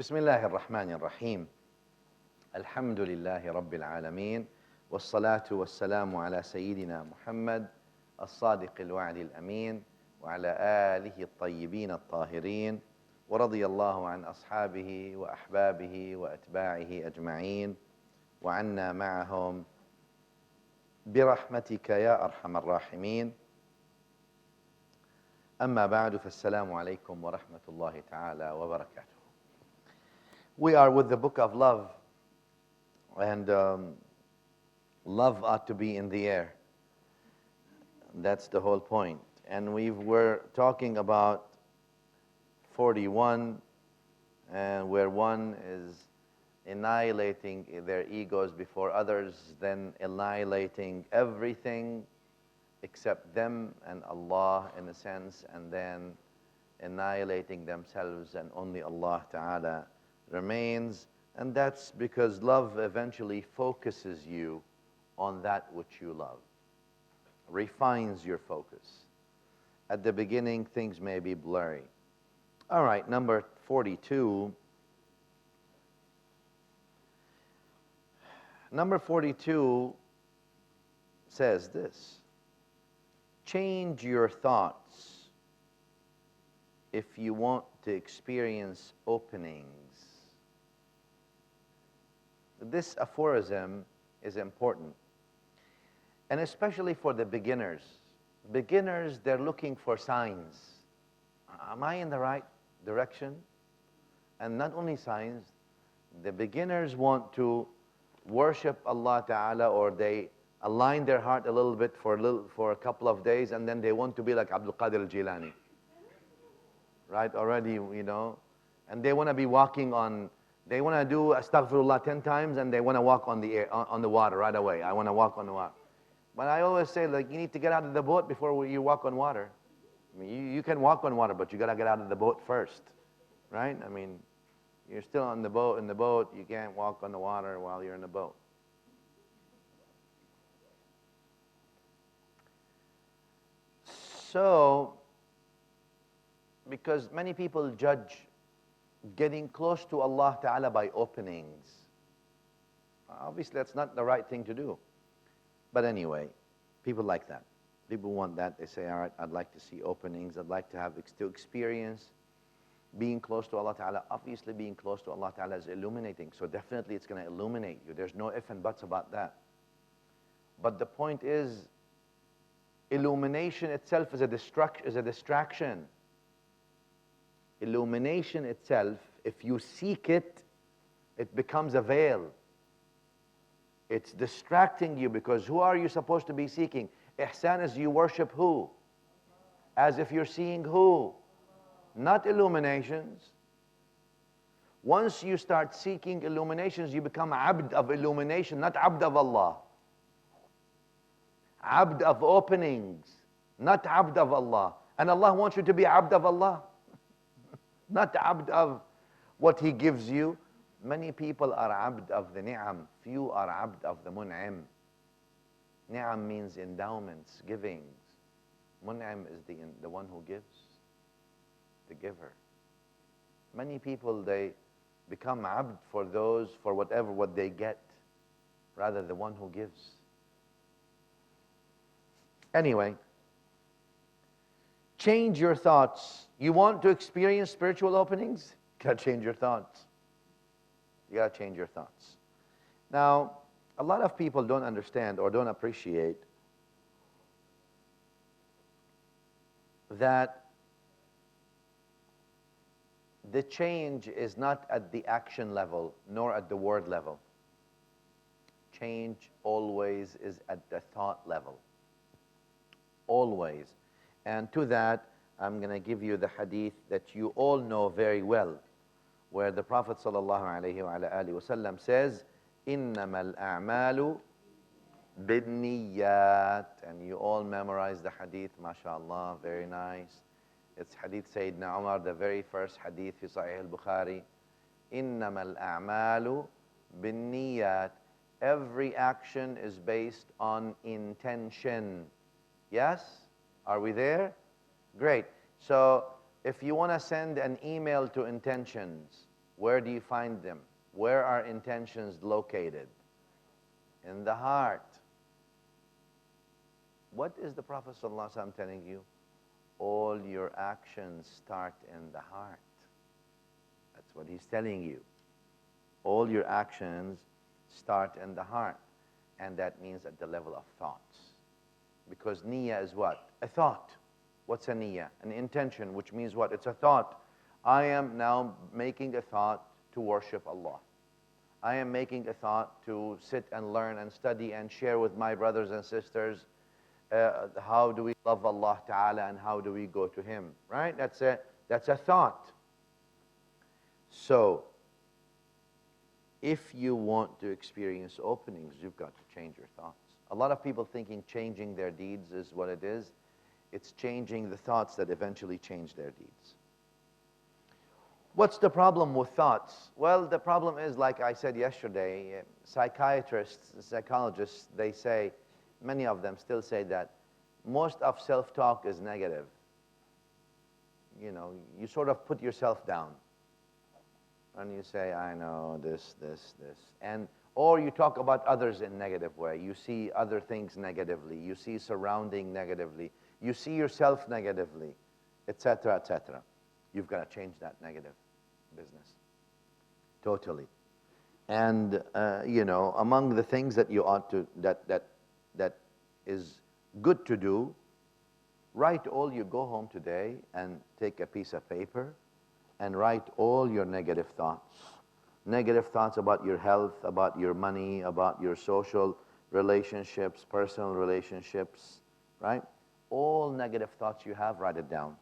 بسم الله الرحمن الرحيم الحمد لله رب العالمين والصلاة والسلام على سيدنا محمد الصادق الوعد الأمين وعلى آله الطيبين الطاهرين ورضي الله عن أصحابه وأحبابه وأتباعه أجمعين وعنا معهم برحمتك يا أرحم الراحمين. أما بعد فالسلام عليكم ورحمة الله تعالى وبركاته. We are with the book of love, and love ought to be in the air. That's the whole point. And we were talking about 41, and where one is annihilating their egos before others, then annihilating everything except them and Allah in a sense, and then annihilating themselves, and only Allah Ta'ala remains. And that's because love eventually focuses you on that which you love, refines your focus. At the beginning, things may be blurry. All right, number 42. Number 42 says this: change your thoughts if you want to experience openings. This aphorism is important, and especially for the beginners. Beginners, they're looking for signs. Am I in the right direction? And not only signs, the beginners want to worship Allah Ta'ala, or they align their heart a little bit for a couple of days, and then they want to be like Abdul Qadir al-Jilani. Right, already, you know, and they want to be walking on, they want to do astaghfirullah 10 times, and they want to walk on the air, on the water right away. I want to walk on the water. But I always say, like, you need to get out of the boat before you walk on water. I mean, you can walk on water, but you got to get out of the boat first, right? I mean, you're still on the boat, in the boat, you can't walk on the water while you're in the boat. So, because many people judge getting close to Allah Ta'ala by openings. Obviously, that's not the right thing to do. But anyway, people like that. People want that. They say, all right, I'd like to see openings. I'd like to have to experience being close to Allah Ta'ala. Obviously, being close to Allah Ta'ala is illuminating. So definitely it's going to illuminate you. There's no ifs and buts about that. But the point is, illumination itself is a distraction. Illumination itself, if you seek it, it becomes a veil. It's distracting you, because who are you supposed to be seeking? Ihsan is you worship who? As if you're seeing who? Not illuminations. Once you start seeking illuminations, you become abd of illumination, not abd of Allah. Abd of openings, not abd of Allah. And Allah wants you to be abd of Allah, not abd of what He gives you. Many people are abd of the ni'am. Few are abd of the mun'im. Ni'am means endowments, givings. Mun'im is the one who gives, the giver. Many people, they become abd for those, for whatever, what they get, rather the one who gives. Anyway, change your thoughts. You want to experience spiritual openings? You got to change your thoughts. You got to change your thoughts. Now, a lot of people don't understand or don't appreciate that the change is not at the action level nor at the word level. Change always is at the thought level. Always. And to that, I'm going to give you the hadith that you all know very well, where the Prophet ﷺ says, إِنَّمَا الْأَعْمَالُ بِالنِّيَّاتِ. And you all memorize the hadith, mashallah, very nice. It's hadith Sayyidina Umar, the very first hadith in Sahih al-Bukhari. إِنَّمَا الْأَعْمَالُ بِالنِّيَّاتِ. Every action is based on intention. Yes? Are we there? Great. So if you want to send an email to intentions, Where do you find them? Where are intentions located? In the heart. What is the Prophet ﷺ telling you? All your actions start in the heart. That's what he's telling you. All your actions start in the heart. And that means at the level of thoughts. Because niyyah is what? A thought. What's a niyyah? An intention, which means what? It's a thought. I am now making a thought to worship Allah. I am making a thought to sit and learn and study and share with my brothers and sisters how do we love Allah Ta'ala and how do we go to Him, right? That's a thought. So, if you want to experience openings, you've got to change your thoughts. A lot of people thinking changing their deeds is what it is. It's changing the thoughts that eventually change their deeds. What's the problem with thoughts? Well, the problem is, like I said yesterday, psychiatrists, psychologists, they say, many of them still say that most of self-talk is negative. You know, you sort of put yourself down. And you say, I know, this. Or you talk about others in a negative way. You see other things negatively. You see surrounding negatively. You see yourself negatively, etc., etc. You've got to change that negative business. Totally. And, you know, among the things that you ought to, that is good to do, write all you go home today and take a piece of paper and write all your negative thoughts. Negative thoughts about your health, about your money, about your social relationships, personal relationships, right? All negative thoughts you have, write it down.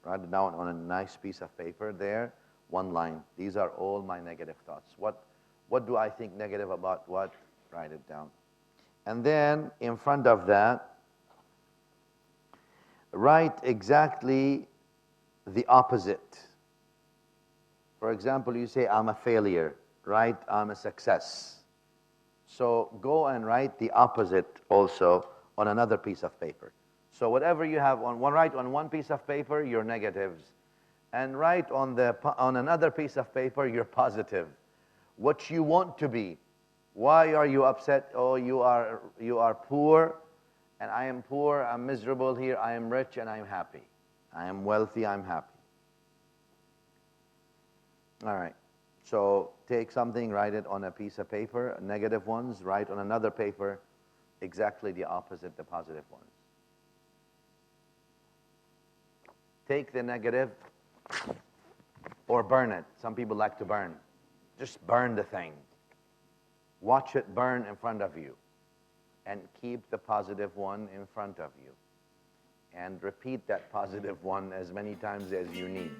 Write it down on a nice piece of paper there, one line. These are all my negative thoughts. What do I think negative about what? Write it down. And then, in front of that, write exactly the opposite. For example, you say, I'm a failure. Write, I'm a success. So go and write the opposite also on another piece of paper. So whatever you have write on one piece of paper your negatives, and write on another piece of paper your positive. What you want to be. Why are you upset? Oh, you are poor, and I am poor, I'm miserable here, I am rich and I'm happy. I am wealthy, I'm happy. All right, so take something, write it on a piece of paper, negative ones, write on another paper, exactly the opposite, the positive ones. Take the negative or burn it. Some people like to burn. Just burn the thing. Watch it burn in front of you. And keep the positive one in front of you. And repeat that positive one as many times as you need.